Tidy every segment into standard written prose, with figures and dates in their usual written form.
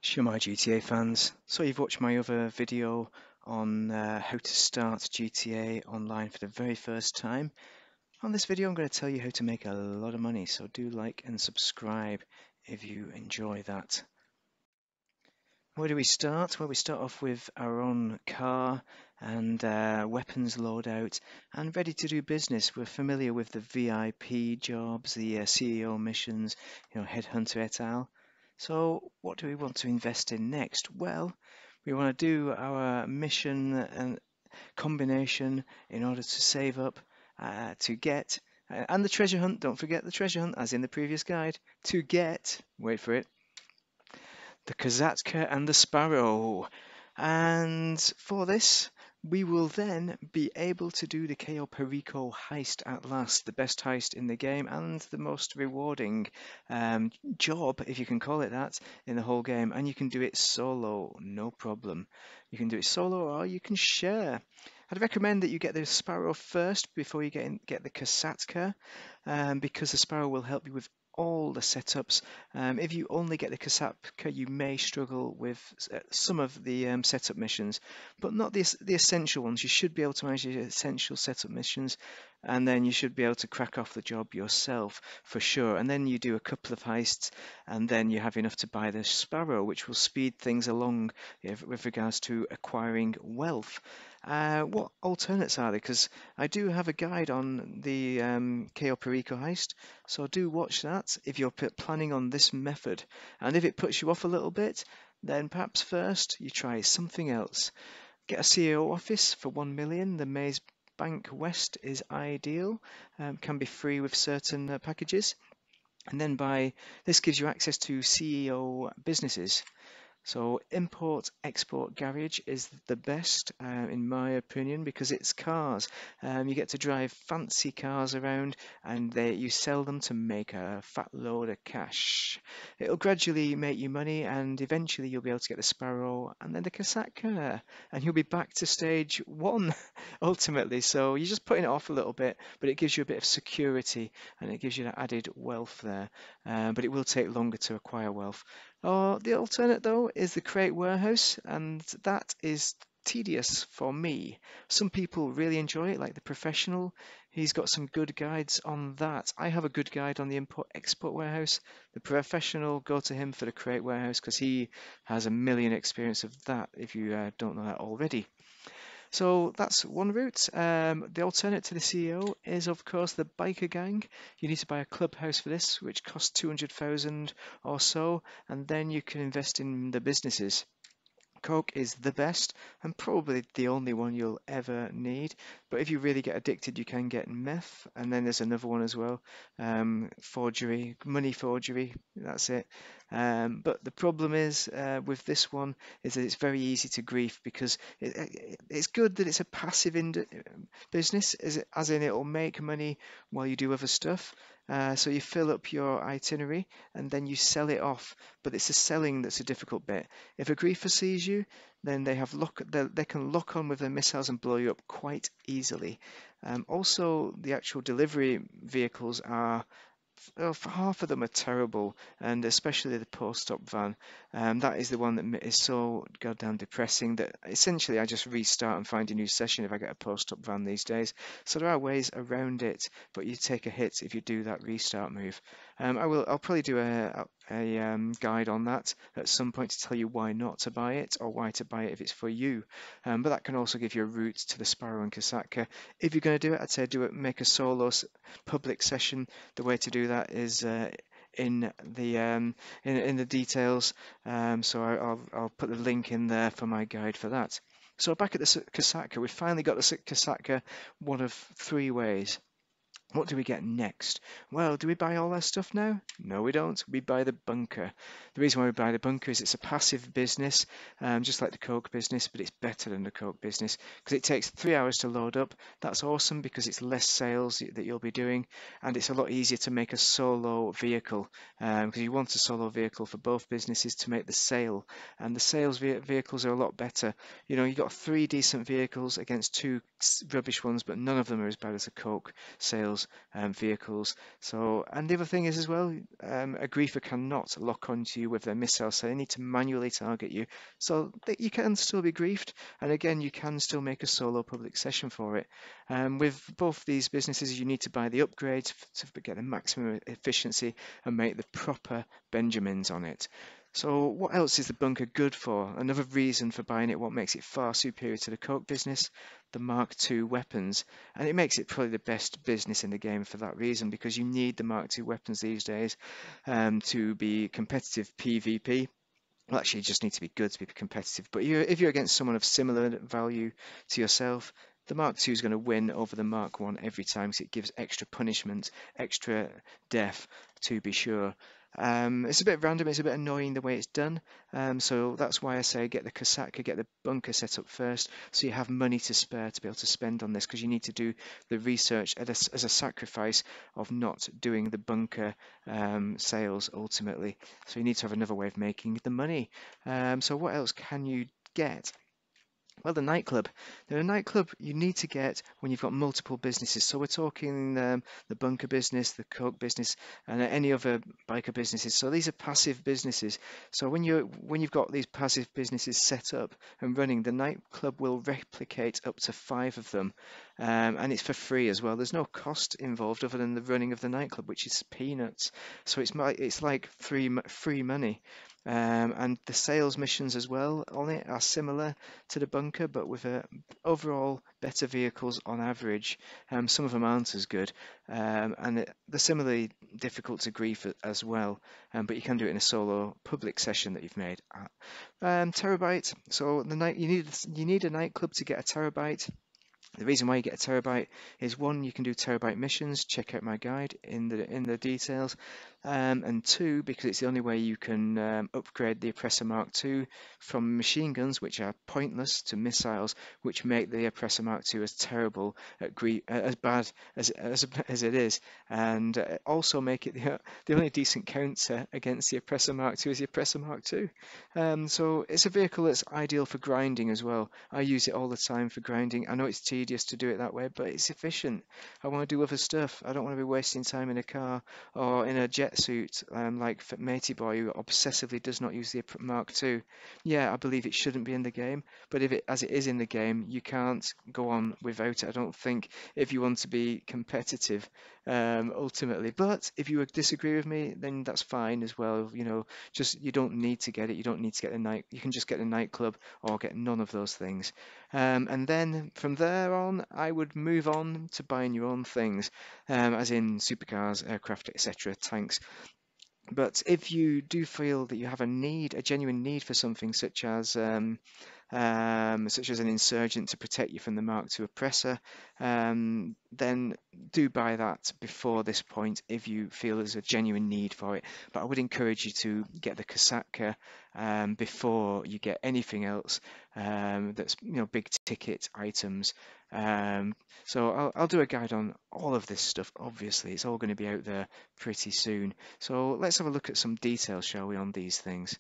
Sure, my GTA fans. So you've watched my other video on how to start GTA online for the very first time. On this video I'm going to tell you how to make a lot of money, so do like and subscribe if you enjoy that. Where do we start? Well, we start off with our own car and weapons loadout and ready to do business. We're familiar with the VIP jobs, the CEO missions, headhunter et al. So what do we want to invest in next? Well, we want to do our mission and combination in order to save up to get, and the treasure hunt, don't forget the treasure hunt as in the previous guide, to get, wait for it, the Kazatka and the Sparrow. And for this, we will then be able to do the Cayo Perico heist at last, the best heist in the game and the most rewarding job, if you can call it that, in the whole game. And you can do it solo, no problem. You can do it solo or you can share. I'd recommend that you get the Sparrow first before you get the Kasatka, because the Sparrow will help you with all the setups. If you only get the Kasatka, you may struggle with some of the setup missions, but not the essential ones. You should be able to manage the essential setup missions, and then you should be able to crack off the job yourself for sure. And then you do a couple of heists, and then you have enough to buy the Sparrow, which will speed things along with regards to acquiring wealth. What alternates are there? Because I do have a guide on the Cayo Perico heist, so do watch that if you're planning on this method. And if it puts you off a little bit, then perhaps first you try something else. Get a CEO office for 1 million. The Maze Bank West is ideal, can be free with certain packages. And then this gives you access to CEO businesses. So import-export garage is the best, in my opinion, because it's cars. You get to drive fancy cars around, and you sell them to make a fat load of cash. It'll gradually make you money, and eventually you'll be able to get the Sparrow and then the Kasatka, and you'll be back to stage one, ultimately. So you're just putting it off a little bit, but it gives you a bit of security, and it gives you that added wealth there. But it will take longer to acquire wealth. The alternate though is the crate warehouse, and that is tedious for me. Some people really enjoy it, like the professional. He's got some good guides on that. I have a good guide on the import-export warehouse. The professional, go to him for the crate warehouse because he has a million experience of that, if you don't know that already. So that's one route. The alternate to the CEO is, of course, the biker gang. You need to buy a clubhouse for this, which costs 200,000 or so, and then you can invest in the businesses. Coke is the best and probably the only one you'll ever need. But if you really get addicted, you can get meth. And then there's another one as well, forgery, money forgery. That's it. But the problem is with this one is that it's very easy to grief because it's good that it's a passive business, as in it'll make money while you do other stuff. So you fill up your itinerary and then you sell it off, but it's the selling that's a difficult bit. If a griefer sees you, then they can lock on with their missiles and blow you up quite easily. Also, the actual delivery vehicles are half of them are terrible, and especially the post-stop van. That is the one that is so goddamn depressing that essentially I just restart and find a new session if I get a post-stop van these days. So there are ways around it, but you take a hit if you do that restart move. I'll probably do a guide on that at some point to tell you why not to buy it or why to buy it if it's for you. But that can also give you a route to the Sparrow and Kasatka. If you're going to do it, I'd say make a solo public session. The way to do that is in the details. So I'll put the link in there for my guide for that. So back at the Kasatka, we've finally got the Kasatka one of three ways. What do we get next? Well, do we buy all our stuff now? No, we don't. We buy the bunker. The reason why we buy the bunker is it's a passive business, just like the Coke business, but it's better than the Coke business because it takes 3 hours to load up. That's awesome because it's less sales that you'll be doing, and it's a lot easier to make a solo vehicle because you want a solo vehicle for both businesses to make the sale, and the sales vehicles are a lot better. You've got 3 decent vehicles against 2 rubbish ones, but none of them are as bad as the Coke sales. those vehicles. So, and the other thing is as well, a griefer cannot lock onto you with their missile, so they need to manually target you. So that you can still be griefed, and again, you can still make a solo public session for it. With both these businesses, you need to buy the upgrades to get the maximum efficiency and make the proper Benjamins on it. So what else is the bunker good for? Another reason for buying it, what makes it far superior to the Coke business, the Mark II weapons. And it makes it probably the best business in the game for that reason, because you need the Mark II weapons these days to be competitive PvP. Well, actually, you just need to be good to be competitive. But if you're against someone of similar value to yourself, the Mark II is going to win over the Mark I every time, because it gives extra punishment, extra death, to be sure. It's a bit random, it's a bit annoying the way it's done. So that's why I say get the Kasaka, get the bunker set up first, so you have money to spare to be able to spend on this, because you need to do the research as a sacrifice of not doing the bunker sales ultimately. So you need to have another way of making the money. So what else can you get? Well, the nightclub. Now, a nightclub you need to get when you've got multiple businesses. So we're talking the bunker business, the Coke business, and any other biker businesses. So these are passive businesses. So when you've got these passive businesses set up and running, the nightclub will replicate up to 5 of them, and it's for free as well. There's no cost involved other than the running of the nightclub, which is peanuts. So it's like free money. And the sales missions as well on it are similar to the bunker, but with overall better vehicles on average. Some of them aren't as good, and they're similarly difficult to grief as well. But you can do it in a solo public session that you've made. Terabyte. So you need a nightclub to get a terabyte. The reason why you get a terabyte is, one, you can do terabyte missions. Check out my guide in the details. And two, because it's the only way you can upgrade the Oppressor Mark II from machine guns, which are pointless, to missiles, which make the Oppressor Mark II as terrible as bad as it is, and also make it the only decent counter against the Oppressor Mark II is the Oppressor Mark II. So it's a vehicle that's ideal for grinding as well. I use it all the time for grinding. I know it's tedious to do it that way, but it's efficient. I want to do other stuff. I don't want to be wasting time in a car or in a jet suit, like Matey Boy, who obsessively does not use the Mark II. Yeah, I believe it shouldn't be in the game, but as it is in the game, you can't go on without it, I don't think, if you want to be competitive, ultimately. But if you disagree with me, then that's fine as well. Just you don't need to get it. You don't need to get the night. You can just get the nightclub or get none of those things. And then from there on, I would move on to buying your own things, as in supercars, aircraft, etc., tanks. But if you do feel that you have a genuine need for something such as an insurgent to protect you from the Mark II oppressor, then do buy that before this point if you feel there's a genuine need for it. But I would encourage you to get the Kasaka before you get anything else that's big ticket items. So I'll do a guide on all of this stuff. Obviously, it's all going to be out there pretty soon. So let's have a look at some details, shall we, on these things.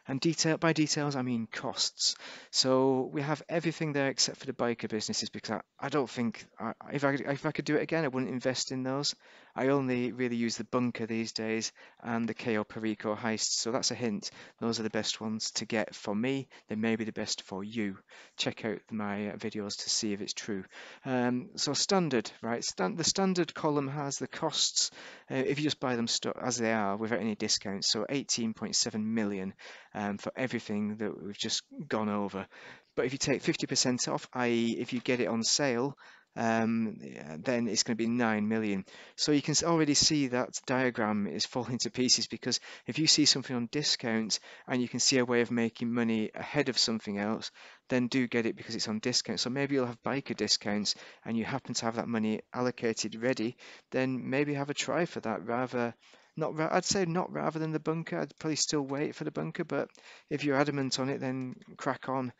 And by details, I mean costs. So we have everything there except for the biker businesses, because I don't think, if I could do it again, I wouldn't invest in those. I only really use the bunker these days and the Cayo Perico heists. So that's a hint. Those are the best ones to get for me. They may be the best for you. Check out my videos to see if it's true. So standard, right? The standard column has the costs, if you just buy them as they are without any discounts. So 18.7 million. For everything that we've just gone over. But if you take 50% off, i.e. if you get it on sale, then it's going to be 9 million. So you can already see that diagram is falling to pieces, because if you see something on discount and you can see a way of making money ahead of something else, then do get it because it's on discount. So maybe you'll have biker discounts and you happen to have that money allocated ready, then maybe have a try for that I'd say not rather than the bunker. I'd probably still wait for the bunker, but if you're adamant on it, then crack on.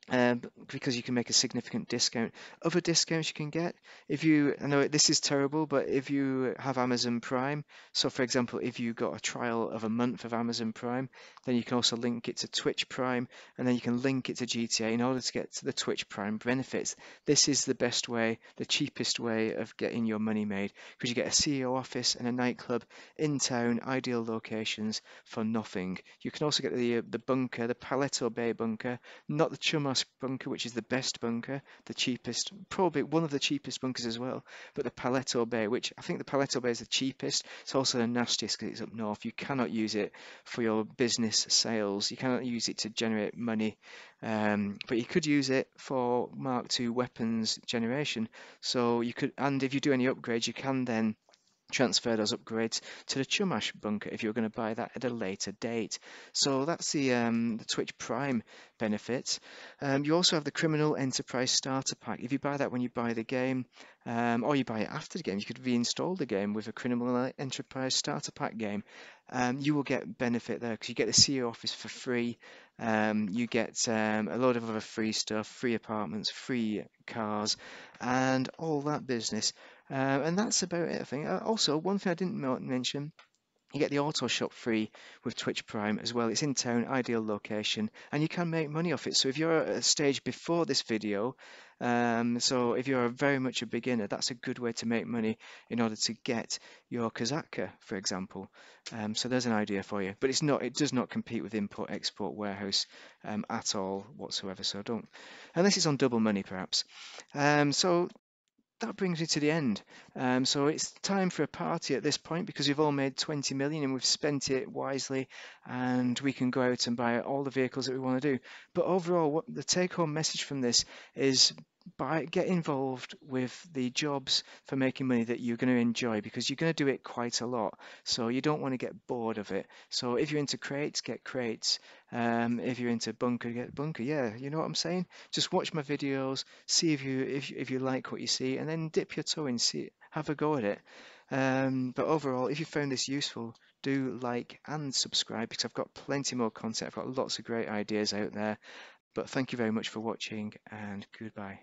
because you can make a significant discount. Other discounts you can get if you, I know this is terrible, but if you have Amazon Prime, so for example, if you got a trial of a month of Amazon Prime, then you can also link it to Twitch Prime, and then you can link it to GTA in order to get to the Twitch Prime benefits. This is the best way, the cheapest way of getting your money made, because you get a CEO office and a nightclub in town, ideal locations for nothing. You can also get the bunker, the Paleto Bay bunker, not the Chumash bunker, which is the best bunker, the cheapest, probably one of the cheapest bunkers as well, but the Paleto Bay, which I think the Paleto Bay is the cheapest. It's also the nastiest because it's up north. You cannot use it for your business sales. You cannot use it to generate money, but you could use it for Mark II weapons generation. So you could, and if you do any upgrades, you can then transfer those upgrades to the Chumash bunker if you're going to buy that at a later date. So that's the Twitch Prime benefits. You also have the Criminal Enterprise Starter Pack. If you buy that when you buy the game, or you buy it after the game, you could reinstall the game with a Criminal Enterprise Starter Pack game. You will get benefit there because you get the CEO office for free. You get a load of other free stuff, free apartments, free cars, and all that business. And that's about it, I think. Also, one thing I didn't mention, you get the auto shop free with Twitch Prime as well. It's in town, ideal location, and you can make money off it. So if you're at a stage before this video, so if you're very much a beginner, that's a good way to make money in order to get your Kazaka, for example. So there's an idea for you, but it does not compete with import-export warehouse at all whatsoever. So don't, unless it's on double money, perhaps. So that brings me to the end. So it's time for a party at this point because we've all made 20 million and we've spent it wisely, and we can go out and buy all the vehicles that we want to do. But overall, what the take-home message from this is, get involved with the jobs for making money that you're going to enjoy, because you're going to do it quite a lot. So you don't want to get bored of it. So if you're into crates, get crates. If you're into bunker, get bunker. Yeah, you know what I'm saying? Just watch my videos, see if you like what you see, and then dip your toe in, see, have a go at it. But overall, if you found this useful, do like and subscribe because I've got plenty more content. I've got lots of great ideas out there. But thank you very much for watching, and goodbye.